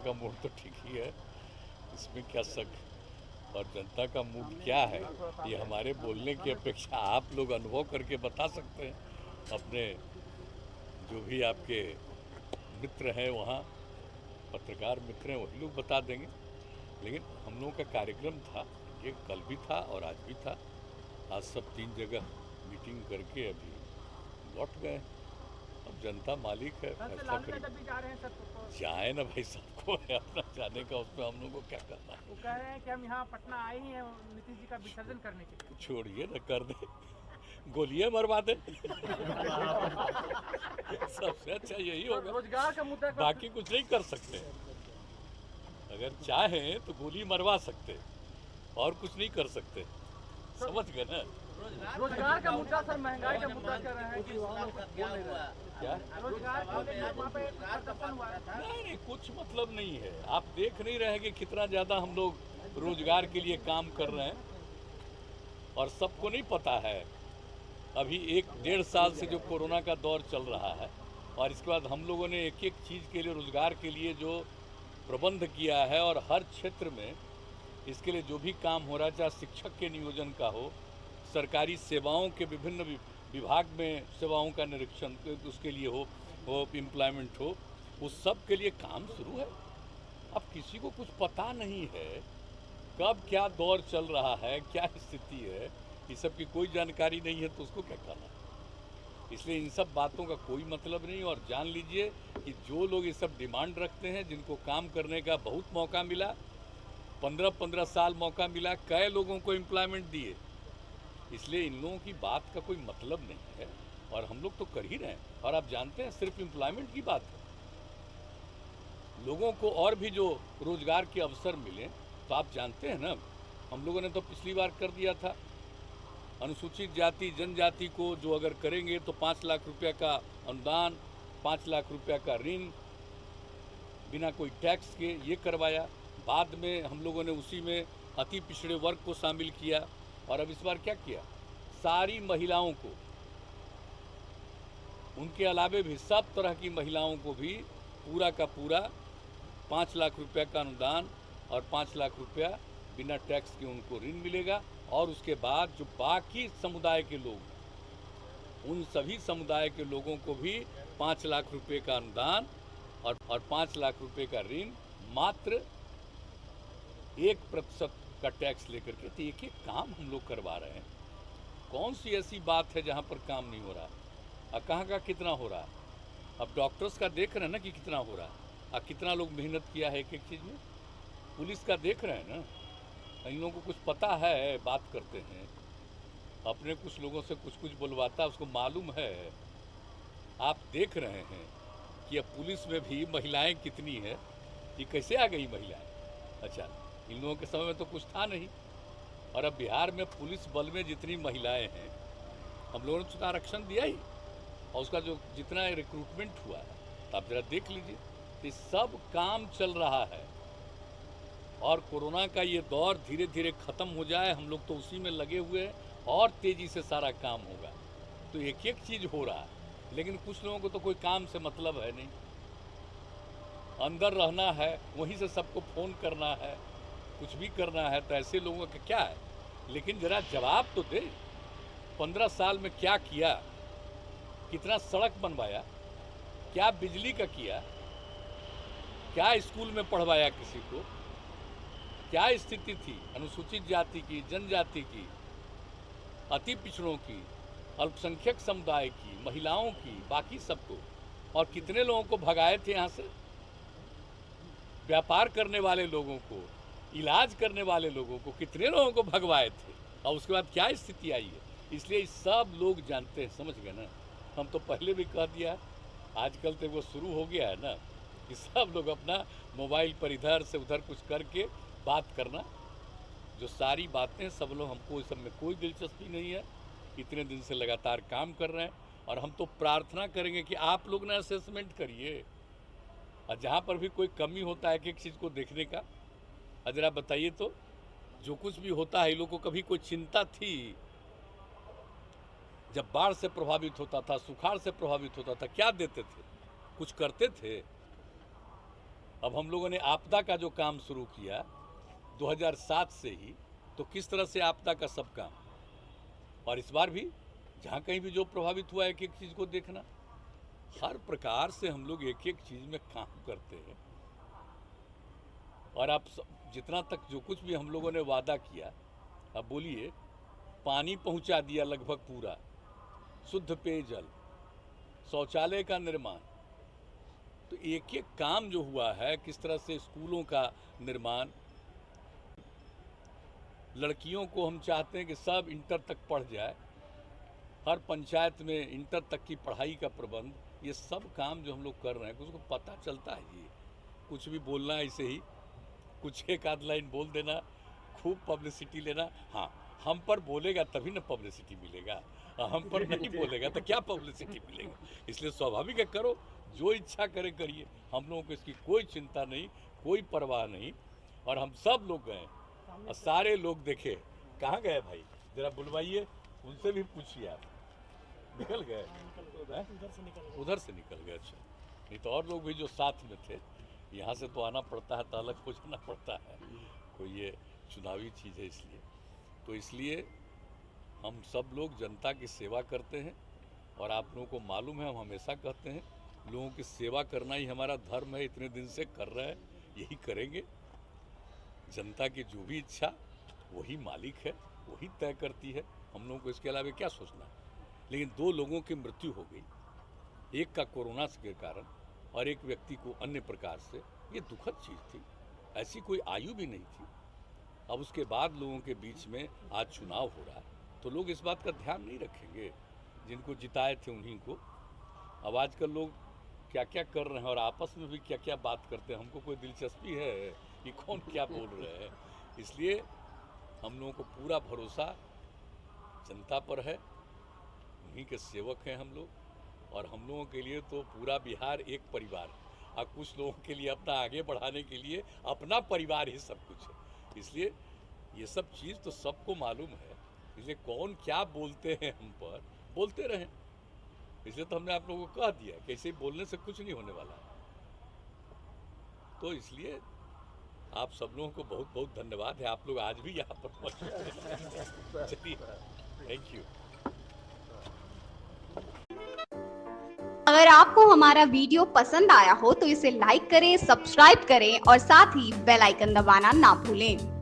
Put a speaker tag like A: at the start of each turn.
A: का मूड तो ठीक ही है, इसमें क्या शक। और जनता का मूड क्या है ये हमारे बोलने की अपेक्षा आप लोग अनुभव करके बता सकते हैं। अपने जो भी आपके मित्र हैं वहाँ, पत्रकार मित्र हैं, वही लोग बता देंगे। लेकिन हम लोगों का कार्यक्रम था, ये कल भी था और आज भी था। आज सब 3 जगह मीटिंग करके अभी लौट गए। अब जनता मालिक है, फैसला करेगी। जाए ना भाई, सबको है अपना जाने का, उसमें हम लोग को क्या करना है।
B: वो कह रहे हैं कि हम यहाँ पटना आए ही हैं नीतीश जी का विसर्जन करने के लिए।
A: छोड़िए ना, कर दे, गोलियां मरवा दे। सबसे अच्छा यही होगा।
B: रोजगार का मुद्दा
A: बाकी कुछ नहीं कर सकते। अगर चाहें तो गोली मरवा सकते, और कुछ नहीं कर सकते। समझ गए ना।
B: रोजगार का मुद्दा सर, महंगाई का मुद्दा कह रहे हैं कि
A: क्या
B: रोजगार को लेकर वहाँ पे प्रदर्शन हुआ है।
A: नहीं, कुछ मतलब नहीं है। आप देख नहीं रहे कि कितना ज़्यादा हम लोग रोजगार के लिए काम कर रहे हैं, और सबको नहीं पता है। अभी 1-1.5 साल से जो कोरोना का दौर चल रहा है, और इसके बाद हम लोगों ने एक एक चीज़ के लिए, रोजगार के लिए जो प्रबंध किया है, और हर क्षेत्र में इसके लिए जो भी काम हो रहा है, चाहे शिक्षक के नियोजन का हो, सरकारी सेवाओं के विभिन्न विभाग में सेवाओं का निरीक्षण उसके लिए हो एम्प्लॉयमेंट हो, उस सब के लिए काम शुरू है। अब किसी को कुछ पता नहीं है कब क्या दौर चल रहा है, क्या स्थिति है, इस सब की कोई जानकारी नहीं है, तो उसको क्या करना। इसलिए इन सब बातों का कोई मतलब नहीं। और जान लीजिए कि जो लोग ये सब डिमांड रखते हैं, जिनको काम करने का बहुत मौका मिला, 15-15 साल मौका मिला, कई लोगों को एम्प्लॉयमेंट दिए, इसलिए इन लोगों की बात का कोई मतलब नहीं है। और हम लोग तो कर ही रहे हैं। और आप जानते हैं, सिर्फ एम्प्लॉयमेंट की बात है, लोगों को और भी जो रोजगार के अवसर मिले, तो आप जानते हैं ना, हम लोगों ने तो पिछली बार कर दिया था, अनुसूचित जाति जनजाति को जो अगर करेंगे तो 5 लाख रुपया का अनुदान, 5 लाख रुपया का ऋण बिना कोई टैक्स के, ये करवाया। बाद में हम लोगों ने उसी में अति पिछड़े वर्ग को शामिल किया। और अब इस बार क्या किया, सारी महिलाओं को, उनके अलावे भी सब तरह की महिलाओं को भी पूरा का पूरा 5 लाख रुपया का अनुदान और 5 लाख रुपया बिना टैक्स के उनको ऋण मिलेगा। और उसके बाद जो बाकी समुदाय के लोग, उन सभी समुदाय के लोगों को भी 5 लाख रुपये का अनुदान और 5 लाख रुपये का ऋण, मात्र 1% का टैक्स लेकर के। तो एक काम हम लोग करवा रहे हैं। कौन सी ऐसी बात है जहाँ पर काम नहीं हो रहा, और कहाँ का कितना हो रहा है। अब डॉक्टर्स का देख रहे हैं ना कि कितना हो रहा है, और कितना लोग मेहनत किया है एक एक चीज़ में। पुलिस का देख रहे हैं ना, इन लोगों को कुछ पता है, बात करते हैं, अपने कुछ लोगों से कुछ कुछ बुलवाता है, उसको मालूम है। आप देख रहे हैं कि अब पुलिस में भी महिलाएं कितनी है, ये कैसे आ गई महिलाएं। अच्छा, इन लोगों के समय में तो कुछ था नहीं। और अब बिहार में पुलिस बल में जितनी महिलाएं हैं, हम लोगों ने उसका आरक्षण दिया ही, और उसका जो जितना रिक्रूटमेंट हुआ है, तो आप जरा देख लीजिए। तो सब काम चल रहा है, और कोरोना का ये दौर धीरे धीरे ख़त्म हो जाए, हम लोग तो उसी में लगे हुए हैं, और तेज़ी से सारा काम होगा। तो एक एक चीज़ हो रहा है, लेकिन कुछ लोगों को तो कोई काम से मतलब है नहीं, अंदर रहना है, वहीं से सबको फ़ोन करना है, कुछ भी करना है। तो ऐसे लोगों का क्या है। लेकिन ज़रा जवाब तो दे, 15 साल में क्या किया, कितना सड़क बनवाया, क्या बिजली का किया, क्या स्कूल में पढ़वाया किसी को, क्या स्थिति थी अनुसूचित जाति की, जनजाति की, अति पिछड़ों की, अल्पसंख्यक समुदाय की, महिलाओं की, बाकी सबको। और कितने लोगों को भगाए थे यहाँ से, व्यापार करने वाले लोगों को, इलाज करने वाले लोगों को, कितने लोगों को भगवाए थे, और उसके बाद क्या स्थिति आई है। इसलिए सब लोग जानते हैं, समझ गए ना। हम तो पहले भी कह दिया, आजकल तो वो शुरू हो गया है ना कि सब लोग अपना मोबाइल पर इधर से उधर कुछ करके बात करना। जो सारी बातें सब लोग, हमको इस सब में कोई दिलचस्पी नहीं है। इतने दिन से लगातार काम कर रहे हैं, और हम तो प्रार्थना करेंगे कि आप लोग ना असेसमेंट करिए, और जहाँ पर भी कोई कमी होता है एक एक चीज़ को देखने का, ज़रा बताइए तो। जो कुछ भी होता है, इन लोगों को कभी कोई चिंता थी? जब बाढ़ से प्रभावित होता था, सुखाड़ से प्रभावित होता था, क्या देते थे, कुछ करते थे? अब हम लोगों ने आपदा का जो काम शुरू किया 2007 से ही, तो किस तरह से आपदा का सब काम, और इस बार भी जहाँ कहीं भी जो प्रभावित हुआ एक एक चीज़ को देखना, हर प्रकार से हम लोग एक एक चीज़ में काम करते हैं। और आप जितना तक जो कुछ भी हम लोगों ने वादा किया, अब बोलिए, पानी पहुंचा दिया लगभग पूरा, शुद्ध पेयजल, शौचालय का निर्माण, तो एक एक काम जो हुआ है, किस तरह से स्कूलों का निर्माण, लड़कियों को हम चाहते हैं कि सब इंटर तक पढ़ जाए, हर पंचायत में इंटर तक की पढ़ाई का प्रबंध, ये सब काम जो हम लोग कर रहे हैं, उसको पता चलता है। ये कुछ भी बोलना ऐसे ही, कुछ एक आध लाइन बोल देना, खूब पब्लिसिटी लेना, हाँ हम पर बोलेगा तभी ना पब्लिसिटी मिलेगा, हम पर नहीं बोलेगा तो क्या पब्लिसिटी मिलेगा। इसलिए स्वाभाविक है, करो जो इच्छा करे करिए, हम लोगों को इसकी कोई चिंता नहीं, कोई परवाह नहीं। और हम सब लोग गए और सारे लोग देखे, कहाँ गए भाई, जरा बुलवाइए, उनसे भी पूछिए, आप निकल गए, उधर से निकल गए। अच्छा, नहीं तो और लोग भी जो साथ में थे, यहाँ से तो आना पड़ता है, तो अलग हो जाना पड़ता है, कोई ये चुनावी चीज़ है इसलिए। तो इसलिए हम सब लोग जनता की सेवा करते हैं, और आप लोगों को मालूम है, हम हमेशा कहते हैं लोगों की सेवा करना ही हमारा धर्म है, इतने दिन से कर रहे हैं, यही करेंगे। जनता की जो भी इच्छा वही मालिक है, वही तय करती है, हम लोगों को इसके अलावा क्या सोचना है। लेकिन 2 लोगों की मृत्यु हो गई, एक का कोरोना के कारण और एक व्यक्ति को अन्य प्रकार से, ये दुखद चीज़ थी, ऐसी कोई आयु भी नहीं थी। अब उसके बाद लोगों के बीच में आज चुनाव हो रहा है, तो लोग इस बात का ध्यान नहीं रखेंगे, जिनको जिताए थे उन्हीं को। अब आजकल लोग क्या क्या कर रहे हैं और आपस में भी क्या क्या बात करते हैं, हमको कोई दिलचस्पी है कि कौन क्या बोल रहे हैं। इसलिए हम लोगों को पूरा भरोसा जनता पर है, उन्हीं के सेवक हैं हम लोग, और हम लोगों के लिए तो पूरा बिहार एक परिवार है, और कुछ लोगों के लिए अपना आगे बढ़ाने के लिए अपना परिवार ही सब कुछ है। इसलिए ये सब चीज़ तो सबको मालूम है, इसलिए कौन क्या बोलते हैं हम पर, बोलते रहें। इसलिए तो हमने आप लोगों को कह दिया कि ऐसे ही बोलने से कुछ नहीं होने वाला है। तो इसलिए आप सब लोगों को बहुत बहुत धन्यवाद है, आप लोग आज भी यहाँ पर पहुँचे। चलिए, थैंक यू।
C: अगर आपको हमारा वीडियो पसंद आया हो तो इसे लाइक करें, सब्सक्राइब करें और साथ ही बेल आइकन दबाना ना भूलें।